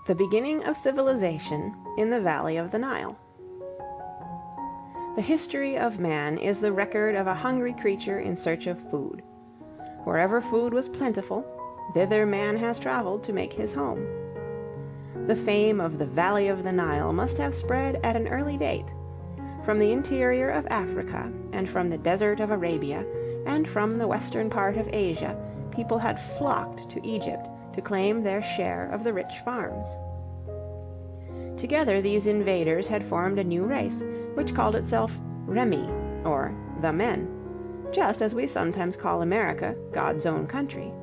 The beginning of civilization in the valley of the Nile. The history of man is the record of a hungry creature in search of food. Wherever food was plentiful, thither man has traveled to make his home. The fame of the valley of the Nile must have spread at an early date. From the interior of Africa, and from the desert of Arabia, and from the western part of Asia, people had flocked to Egypt to claim their share of the rich farms. Together these invaders had formed a new race, which called itself Remi, or the Men, just as we sometimes call America God's own country.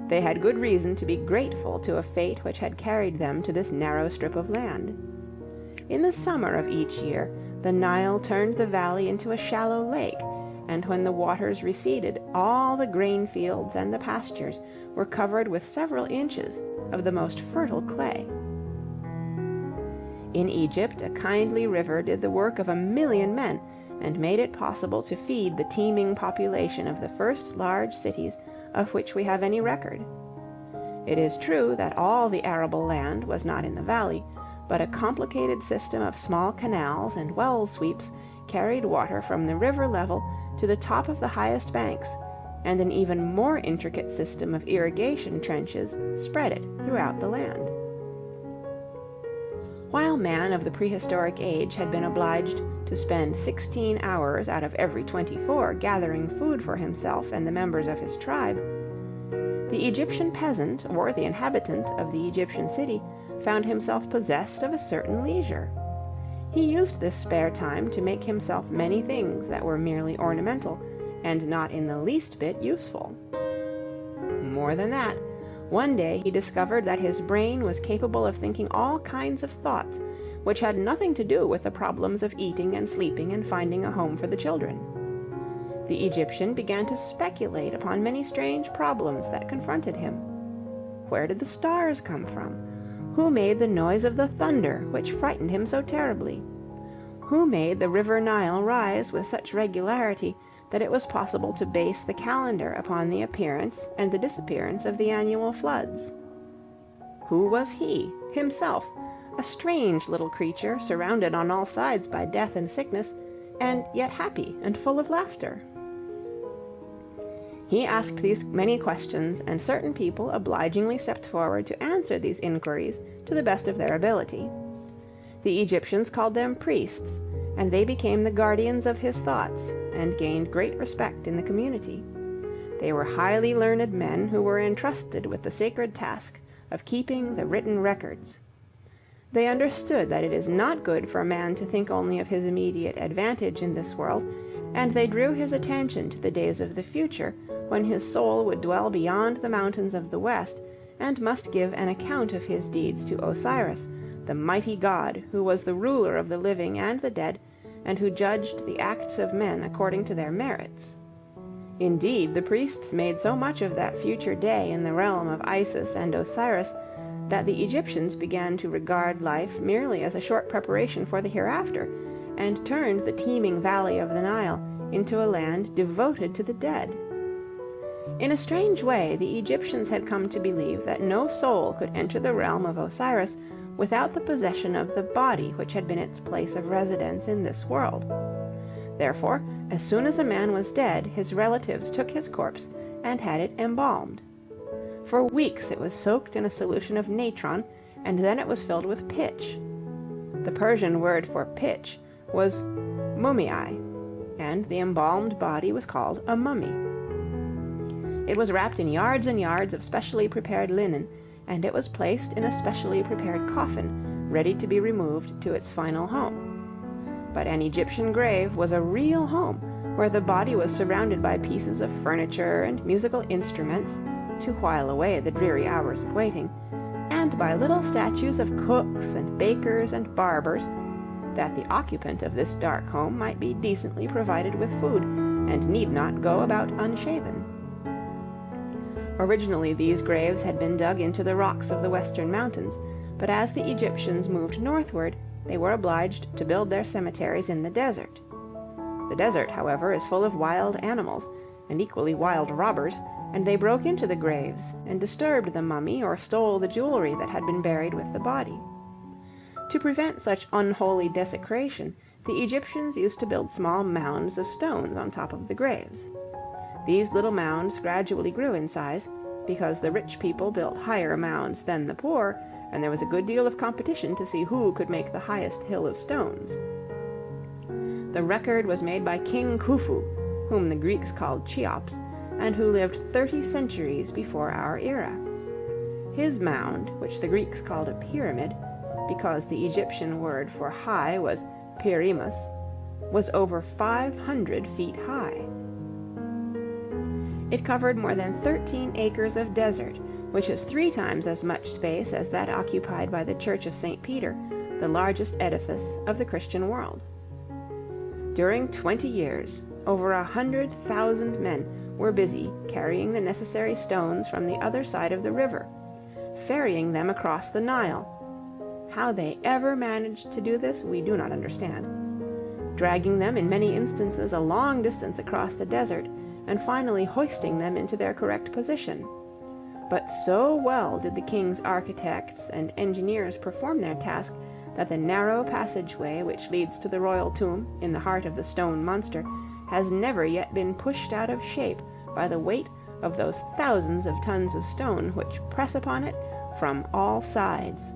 They had good reason to be grateful to a fate which had carried them to this narrow strip of land. In the summer of each year, the Nile turned the valley into a shallow lake, and when the waters receded, all the grain fields and the pastures were covered with several inches of the most fertile clay. In Egypt, a kindly river did the work of 1,000,000 men, and made it possible to feed the teeming population of the first large cities of which we have any record. It is true that all the arable land was not in the valley, but a complicated system of small canals and well sweeps carried water from the river level to the top of the highest banks, and an even more intricate system of irrigation trenches spread it throughout the land. While man of the prehistoric age had been obliged to spend 16 hours out of every 24 gathering food for himself and the members of his tribe, the Egyptian peasant or the inhabitant of the Egyptian city found himself possessed of a certain leisure. He used this spare time to make himself many things that were merely ornamental and not in the least bit useful. More than that, one day he discovered that his brain was capable of thinking all kinds of thoughts which had nothing to do with the problems of eating and sleeping and finding a home for the children. The Egyptian began to speculate upon many strange problems that confronted him. Where did the stars come from? Who made the noise of the thunder which frightened him so terribly? Who made the river Nile rise with such regularity that it was possible to base the calendar upon the appearance and the disappearance of the annual floods? Who was he, himself, a strange little creature surrounded on all sides by death and sickness, and yet happy and full of laughter? He asked these many questions, and certain people obligingly stepped forward to answer these inquiries to the best of their ability. The Egyptians called them priests, and they became the guardians of his thoughts, and gained great respect in the community. They were highly learned men who were entrusted with the sacred task of keeping the written records. They understood that it is not good for man to think only of his immediate advantage in this world, and they drew his attention to the days of the future, when his soul would dwell beyond the mountains of the west, and must give an account of his deeds to Osiris, the mighty god who was the ruler of the living and the dead, and who judged the acts of men according to their merits. Indeed, the priests made so much of that future day in the realm of Isis and Osiris that the Egyptians began to regard life merely as a short preparation for the hereafter, and turned the teeming valley of the Nile into a land devoted to the dead. In a strange way, the Egyptians had come to believe that no soul could enter the realm of Osiris without the possession of the body which had been its place of residence in this world. Therefore, as soon as a man was dead, his relatives took his corpse and had it embalmed. For weeks it was soaked in a solution of natron, and then it was filled with pitch. The Persian word for pitch was mummiai, and the embalmed body was called a mummy. It was wrapped in yards and yards of specially prepared linen, and it was placed in a specially prepared coffin, ready to be removed to its final home. But an Egyptian grave was a real home, where the body was surrounded by pieces of furniture and musical instruments, to while away the dreary hours of waiting, and by little statues of cooks and bakers and barbers, that the occupant of this dark home might be decently provided with food, and need not go about unshaven. Originally these graves had been dug into the rocks of the western mountains, but as the Egyptians moved northward, they were obliged to build their cemeteries in the desert. The desert, however, is full of wild animals, and equally wild robbers, and they broke into the graves and disturbed the mummy or stole the jewelry that had been buried with the body. To prevent such unholy desecration, the Egyptians used to build small mounds of stones on top of the graves. These little mounds gradually grew in size, because the rich people built higher mounds than the poor, and there was a good deal of competition to see who could make the highest hill of stones. The record was made by King Khufu, whom the Greeks called Cheops, and who lived 30 centuries before our era. His mound, which the Greeks called a pyramid, because the Egyptian word for high was pyrimus, was over 500 feet high. It covered more than 13 acres of desert, which is 3 times as much space as that occupied by the Church of St. Peter, the largest edifice of the Christian world. During 20 years, over 100,000 men were busy carrying the necessary stones from the other side of the river, ferrying them across the Nile. How they ever managed to do this, we do not understand. Dragging them in many instances a long distance across the desert, and finally hoisting them into their correct position. But so well did the king's architects and engineers perform their task that the narrow passageway which leads to the royal tomb in the heart of the stone monster has never yet been pushed out of shape by the weight of those thousands of tons of stone which press upon it from all sides.